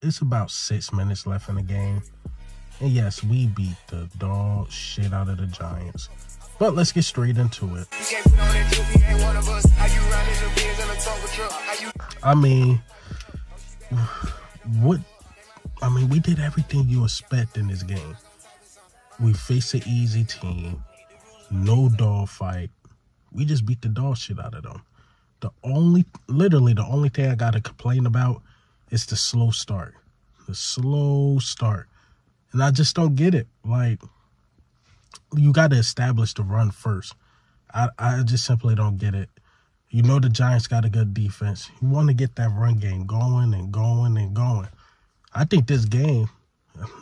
It's about 6 minutes left in the game. And yes, we beat the dog shit out of the Giants. But let's get straight into it. I mean, we did everything you expect in this game. We faced an easy team. No dog fight. We just beat the dog shit out of them. Literally the only thing I got to complain about is the slow start. The slow start. And I just don't get it. Like, you got to establish the run first. I just simply don't get it. You know the Giants got a good defense. You want to get that run game going and going and going. I think this game,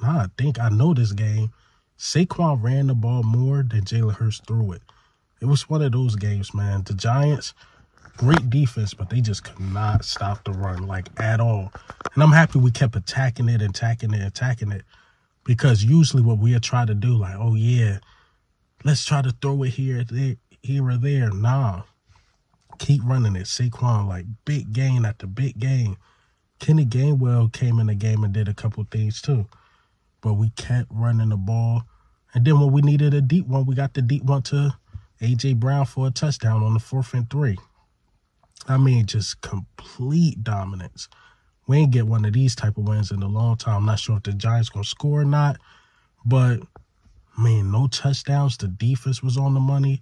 I know this game, Saquon ran the ball more than Jalen Hurts threw it. It was one of those games, man. The Giants, great defense, but they just could not stop the run, like, at all. And I'm happy we kept attacking it. Because usually what we'll try to do, like, oh, yeah, let's try to throw it here or there. Nah. Keep running it. Saquon, like, big gain after big gain. Kenny Gainwell came in the game and did a couple things, too. But we kept running the ball. And then when we needed a deep one, we got the deep one to A.J. Brown for a touchdown on the 4th and 3. I mean, just complete dominance. We ain't get one of these type of wins in a long time. I'm not sure if the Giants going to score or not. But, man, no touchdowns. The defense was on the money.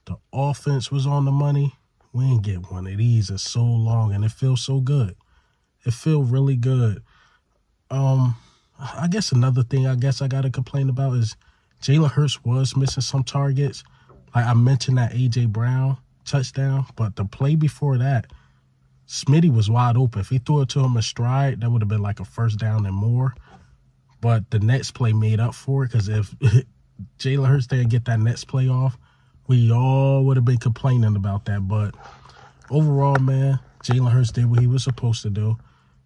The offense was on the money. We ain't get one of these in so long, and it feels so good. It feels really good. I guess another thing I got to complain about is Jalen Hurts was missing some targets. Like I mentioned that A.J. Brown touchdown, but the play before that, Smitty was wide open. If he threw it to him a stride, that would have been like a first down and more. But the next play made up for it, because if Jalen Hurts didn't get that next play off, we all would have been complaining about that. But overall, man, Jalen Hurts did what he was supposed to do.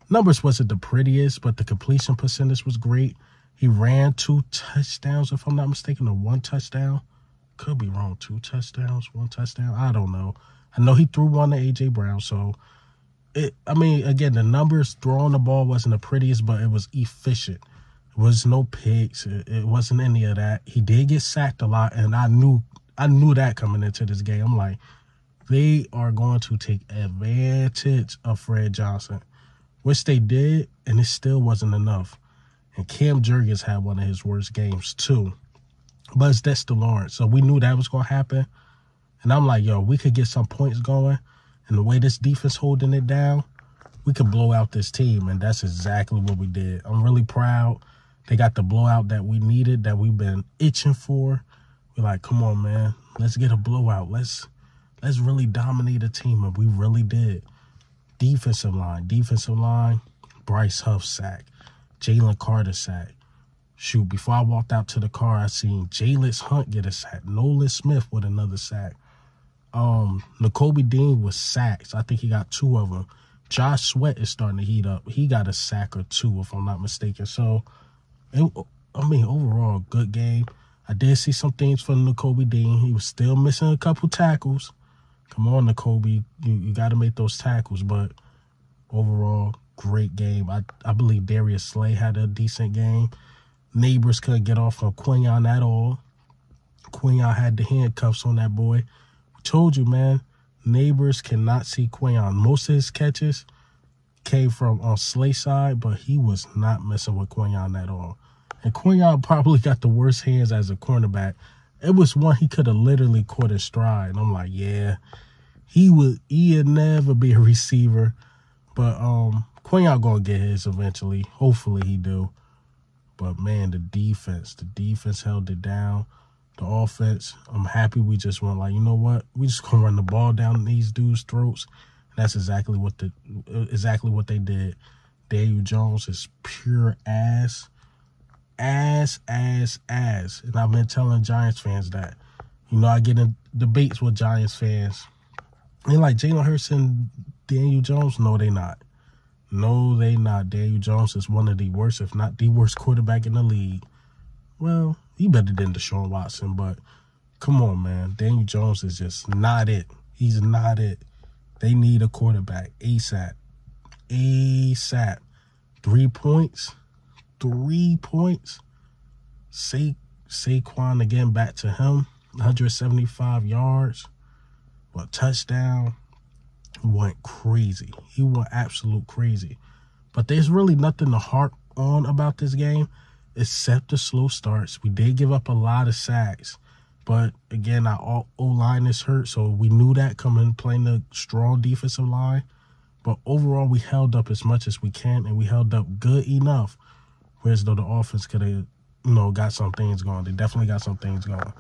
Numbers wasn't the prettiest, but the completion percentage was great. He ran 2 touchdowns, if I'm not mistaken, or 1 touchdown. Could be wrong. 2 touchdowns, 1 touchdown. I don't know. I know he threw one to A.J. Brown. So, again, the numbers, throwing the ball wasn't the prettiest, but it was efficient. It was no picks. It wasn't any of that. He did get sacked a lot, and I knew that coming into this game. I'm like, they are going to take advantage of Fred Johnson, which they did, and it still wasn't enough. And Cam Jurgens had one of his worst games, too. But it's Dexter Lawrence, so we knew that was going to happen. And I'm like, yo, we could get some points going. And the way this defense holding it down, we could blow out this team. And that's exactly what we did. I'm really proud. They got the blowout that we needed, that we've been itching for. We're like, come on, man. Let's get a blowout. Let's really dominate a team. And we really did. Defensive line, Bryce Huff sack. Jalen Carter sack. Shoot, before I walked out to the car, I seen Jalix Hunt get a sack. Nolan Smith with another sack. Nakobe Dean was sacks. I think he got 2 of them. Josh Sweat is starting to heat up. He got a sack or 2, if I'm not mistaken. So, overall, good game. I did see some things from Nakobe Dean. He was still missing a couple tackles. Come on, Nakobe. You got to make those tackles. But overall, great game. I believe Darius Slay had a decent game. Neighbors couldn't get off on Quinyon at all. Quinyon had the handcuffs on that boy. Told you, man, Neighbors cannot see Quinyon. Most of his catches came from on Slay's side, but he was not messing with Quinyon at all. And Quinyon probably got the worst hands as a cornerback. It was one he could have literally caught in stride. And I'm like, yeah, he'd never be a receiver. But Quinyon gonna get his eventually. Hopefully he do. But, man, the defense held it down. The offense, I'm happy we just went like, you know what? We just going to run the ball down these dudes' throats. And that's exactly what they did. Daniel Jones is pure ass. And I've been telling Giants fans that. You know, I get in debates with Giants fans. They're like, Jalen Hurts and Daniel Jones? No, they not. No, they not. Daniel Jones is one of the worst, if not the worst quarterback in the league. Well, he better than Deshaun Watson, but come on, man. Daniel Jones is just not it. He's not it. They need a quarterback ASAP. 3 points. 3 points. Saquon again, back to him. 175 yards. But touchdown. Went crazy. He went absolute crazy. But there's really nothing to harp on about this game except the slow starts. We did give up a lot of sacks. But again, our O-line is hurt, so we knew that coming playing a strong defensive line. But overall, we held up as much as we can, and we held up good enough. Whereas though the offense could have, got some things going. They definitely got some things going.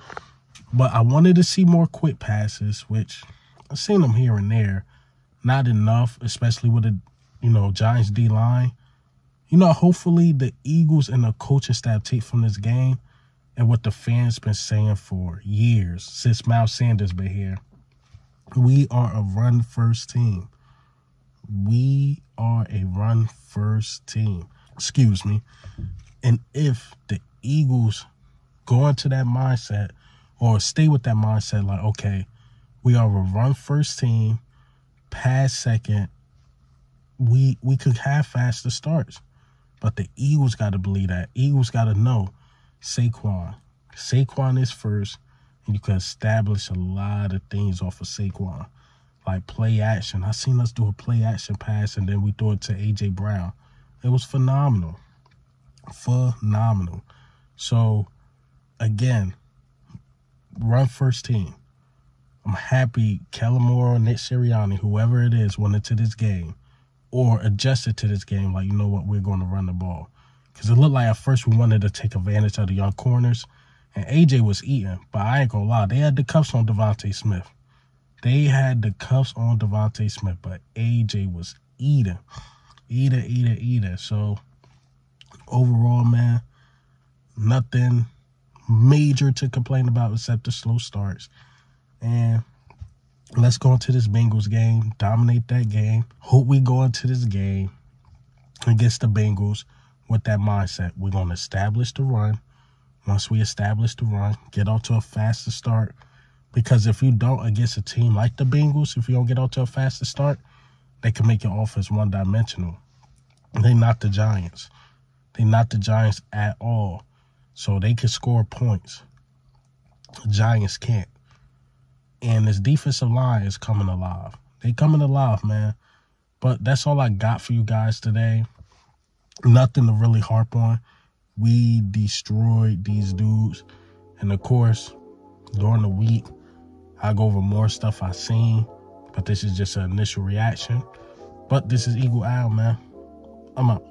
But I wanted to see more quick passes, which I've seen them here and there. Not enough, especially with the, Giants D-line. Hopefully the Eagles and the coaching staff take from this game and what the fans been saying for years, since Miles Sanders been here. We are a run-first team. We are a run-first team. Excuse me. And if the Eagles go into that mindset or stay with that mindset, like, okay, we are a run-first team, pass second, we could have faster starts. But the Eagles got to believe that. Eagles got to know Saquon. Saquon is first, and you can establish a lot of things off of Saquon. Like play action. I seen us do a play action pass, and then we threw it to A.J. Brown. It was phenomenal. Phenomenal. So, again, run first team. I'm happy Kellen Moore, Nick Sirianni, whoever it is, went into this game or adjusted to this game like, you know what, we're going to run the ball. Because it looked like at first we wanted to take advantage of the young corners, and A.J. was eating. But I ain't going to lie, they had the cuffs on Devontae Smith. They had the cuffs on Devontae Smith, but A.J. was eating. Eater. So, overall, man, nothing major to complain about except the slow starts. And let's go into this Bengals game, dominate that game. Hope we go into this game against the Bengals with that mindset. We're going to establish the run. Once we establish the run, get off to a faster start. Because if you don't, against a team like the Bengals, if you don't get off to a faster start, they can make your offense one-dimensional. They not the Giants. They not the Giants at all. So they can score points. The Giants can't. And this defensive line is coming alive. They coming alive, man. But that's all I got for you guys today. Nothing to really harp on. We destroyed these dudes. And, of course, during the week, I'll go over more stuff I've seen. But this is just an initial reaction. But this is Eagle Al, man. I'm out.